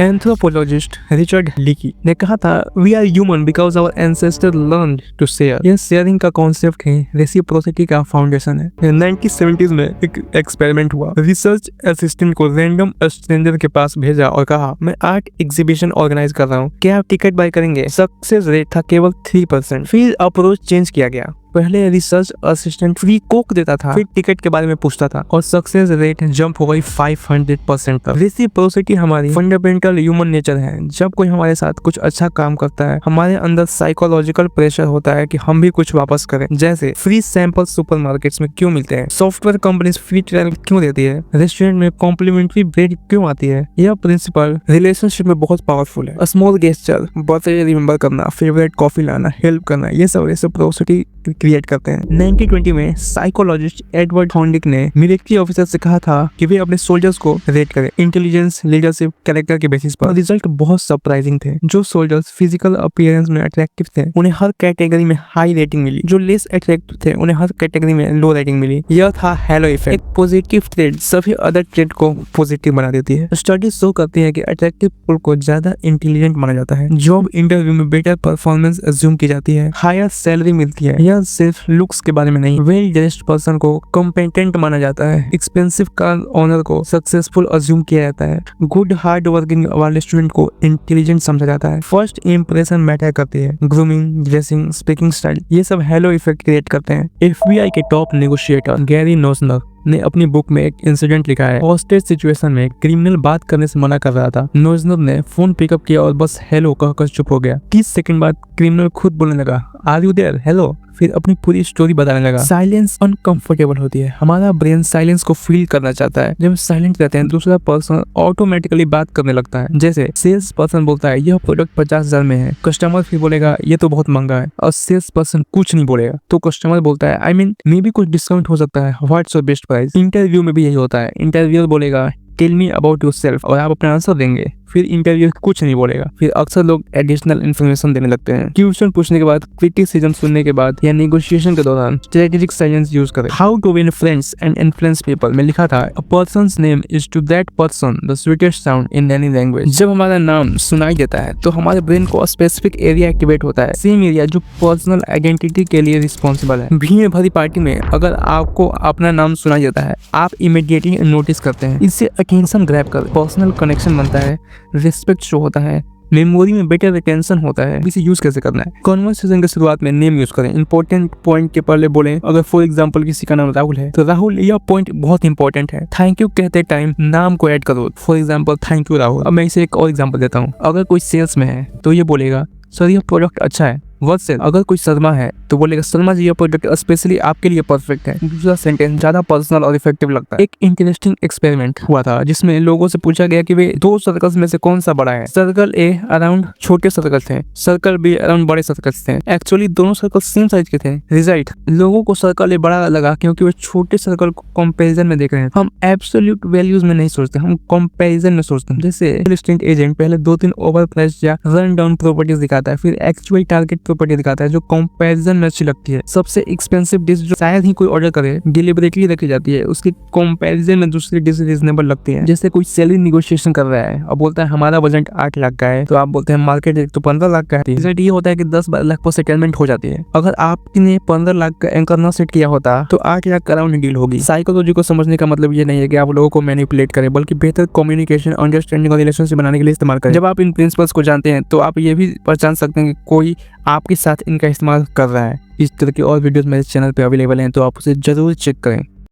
Anthropologist Richard leaky ने कहा था, we are human because our ancestor learned to share. यह शेयरिंग का कॉन्सेप्ट है, रेसिप्रोसिटी का फाउंडेशन है। 1970s में एक एक्सपेरिमेंट हुआ। रिसर्च असिस्टेंट को रैंडम स्ट्रेंजर के पास भेजा और कहा, मैं आर्ट एग्जीबिशन ऑर्गेनाइज कर रहा हूँ, क्या आप टिकट बाय करेंगे? सक्सेस रेट था केवल 3%। फिर अप्रोच चेंज किया गया। पहले रिसर्च असिस्टेंट फ्री कोक देता था, फिर टिकट के बारे में पूछता था और सक्सेस रेट जंप हो गई 500% तक। रेसिप्रोसिटी हमारी फंडामेंटल ह्यूमन नेचर है। जब कोई हमारे साथ कुछ अच्छा काम करता है, हमारे अंदर साइकोलॉजिकल प्रेशर होता है कि हम भी कुछ वापस करें। जैसे फ्री सैंपल सुपरमार्केट्स में क्यों मिलते हैं, सॉफ्टवेयर कंपनीज फ्री ट्रायल क्यों देती है, रेस्टोरेंट में कॉम्प्लीमेंट्री ब्रेड क्यों आती है। यह प्रिंसिपल रिलेशनशिप में बहुत पावरफुल है। स्मॉल गेस्चर, बर्थडे रिमेंबर करना, फेवरेट कॉफी लाना, हेल्प करना, ये सब रेसिप्रोसिटी क्रिएट करते हैं। 1920 में साइकोलॉजिस्ट एडवर्ड थॉर्नडिक ने मिलिट्री ऑफिसर से कहा था कि वे अपने सोल्जर्स को रेट करें इंटेलिजेंस, लीडरशिप, कैरेक्टर के बेसिस पर। रिजल्ट बहुत सरप्राइजिंग थे। जो सोल्जर्स फिजिकल अपीयरेंस में अट्रैक्टिव थे, उन्हें हर कैटेगरी में हाई रेटिंग मिली। जो लेस अट्रैक्टिव थे, उन्हें हर कैटेगरी में लो रेटिंग मिली। यह था हेलो इफेक्ट। एक पॉजिटिव ट्रेड सभी अदर ट्रेड को पॉजिटिव बना देती है। स्टडीज शो करती है कि अट्रैक्टिव पीपल को ज्यादा इंटेलिजेंट माना जाता है। जॉब इंटरव्यू में बेटर परफॉर्मेंस अज्यूम की जाती है, हायर सैलरी मिलती है। यह सिर्फ लुक्स के बारे में नहीं, वेल ड्रेस्ड पर्सन को कॉम्पिटेंट माना जाता है। एक्सपेंसिव कार ओनर को सक्सेसफुल अज्यूम किया जाता है। गुड हार्ड वर्किंग वाले स्टूडेंट को इंटेलिजेंट समझा जाता है। फर्स्ट इंप्रेशन मैटर करती है। ग्रूमिंग, ड्रेसिंग, स्पीकिंग स्टाइल, ये सब हेलो इफेक्ट क्रिएट करते हैं। FBI के टॉप नेगोशिएटर गैरी नोसनर ने अपनी बुक में एक इंसिडेंट लिखा है। हॉस्टेज सिचुएशन में क्रिमिनल बात करने से मना कर रहा था। नोजनर ने फोन पिकअप किया और बस हेलो कहकर चुप हो गया। 30 सेकंड बाद क्रिमिनल खुद बोलने लगा, आर यू देयर, हेलो, फिर अपनी पूरी स्टोरी बताने लगा। साइलेंस अनकंफर्टेबल होती है। हमारा ब्रेन साइलेंस को फील करना चाहता है। जब साइलेंट रहते हैं, दूसरा पर्सन ऑटोमेटिकली बात करने लगता है। जैसे सेल्स पर्सन बोलता है, यह प्रोडक्ट 50,000 में है, कस्टमर फिर बोलेगा ये तो बहुत महंगा है, और सेल्स पर्सन कुछ नहीं बोलेगा तो कस्टमर बोलता है, आई मीन मे बी कुछ डिस्काउंट हो सकता है, what's your best price. Interview में भी यही होता है। इंटरव्यूअर बोलेगा, टेल मी अबाउट योरसेल्फ, और आप अपना आंसर देंगे, फिर इंटरव्यू कुछ नहीं बोलेगा। फिर अक्सर लोग एडिशनल इन्फॉर्मेशन देने लगते हैं। क्वेश्चन पूछने के बाद, क्रिटिसिज्म सुनने के बाद या नेगोशिएशन के दौरान स्ट्रेटेजिक साइलेंस यूज करें। How to win friends and influence people में लिखा था, a person's name is to that person the sweetest sound in any language. जब हमारा नाम सुनाई देता है तो हमारे ब्रेन को स्पेसिफिक एरिया एक्टिवेट होता है, सेम एरिया जो पर्सनल आइडेंटिटी के लिए रिस्पॉन्सिबल है। भीड़ भरी पार्टी में अगर आपको अपना नाम सुनाई देता है, आप इमीडिएटली नोटिस करते हैं। इससे अटेंशन ग्रैब कर पर्सनल कनेक्शन बनता है, रिस्पेक्ट शो होता है, मेमोरी में बेटर रिटेंशन होता है। इसे यूज कैसे करना है? कॉन्वर्सेशन के शुरुआत में नेम यूज करें। इंपॉर्टेंट पॉइंट के पहले बोलें। अगर फॉर एग्जांपल किसी का नाम राहुल है तो राहुल, यह पॉइंट बहुत इंपॉर्टेंट है। थैंक यू कहते टाइम नाम को ऐड करो। For example, thank you Rahul. अब मैं इसे एक और एग्जांपल देता हूँ। अगर कोई सेल्स में है तो ये बोलेगा, सर यह प्रोडक्ट अच्छा है, वर्ड से। अगर कोई शर्मा है तो बोलेगा, शर्मा जी यह प्रोडक्ट स्पेशली आपके लिए परफेक्ट है। दूसरा सेंटेंस ज्यादा पर्सनल और इफेक्टिव लगता है। एक इंटरेस्टिंग एक्सपेरिमेंट हुआ था जिसमें लोगों से पूछा गया कि वे 2 सर्कल्स में से कौन सा बड़ा है। सर्कल ए अराउंड छोटे सर्कल थे, सर्कल बी अराउंड बड़े सर्कल्स थे। एक्चुअली दोनों सर्कल सेम साइज के थे। रिजल्ट, लोगों को सर्कल ए बड़ा लगा क्योंकि वे छोटे सर्कल को कंपैरिजन में देख रहे हैं। हम एब्सोल्यूट वैल्यूज में नहीं सोचते, हम कंपैरिजन में सोचते हैं। जैसे रियल एस्टेट एजेंट पहले 2-3 ओवर प्राइस या रन डाउन प्रॉपर्टीज दिखाता है, फिर एक्चुअल टारगेट प्रॉपर्टी दिखाता है जो कंपैरिजन में अच्छी लगती है। सबसे एक्सपेंसिव डिश जो शायद ही कोई ऑर्डर करे, डिलिबरेटली रखी जाती है, उसकी कंपैरिजन में दूसरी डिश रीजनेबल लगती है। जैसे कोई सैलरी नेगोशिएशन कर रहा है और बोलता है हमारा बजट 8 लाख का है, तो आप बोलते हैं मार्केट रेट तो 15 लाख का है। रिजल्ट ये होता है कि 10-12 लाख पर सेटलमेंट हो जाती है। अगर आपने 15 लाख का एंकर ना सेट किया होता तो 8 लाख का अराउंड डील होगी। साइकोलॉजी को समझने का मतलब ये नहीं है कि आप लोगों को मैनिपुलेट करें, बल्कि बेहतर कम्युनिकेशन, अंडरस्टैंडिंग और रिलेशनशिप बनाने के लिए इस्तेमाल करें। जब आप इन प्रिंसिपल्स को जानते हैं तो आप ये भी पहचान सकते हैं कि कोई आपके साथ इनका इस्तेमाल कर रहा है। इस तरह की और वीडियोस मेरे चैनल पे अवेलेबल हैं, तो आप उसे जरूर चेक करें।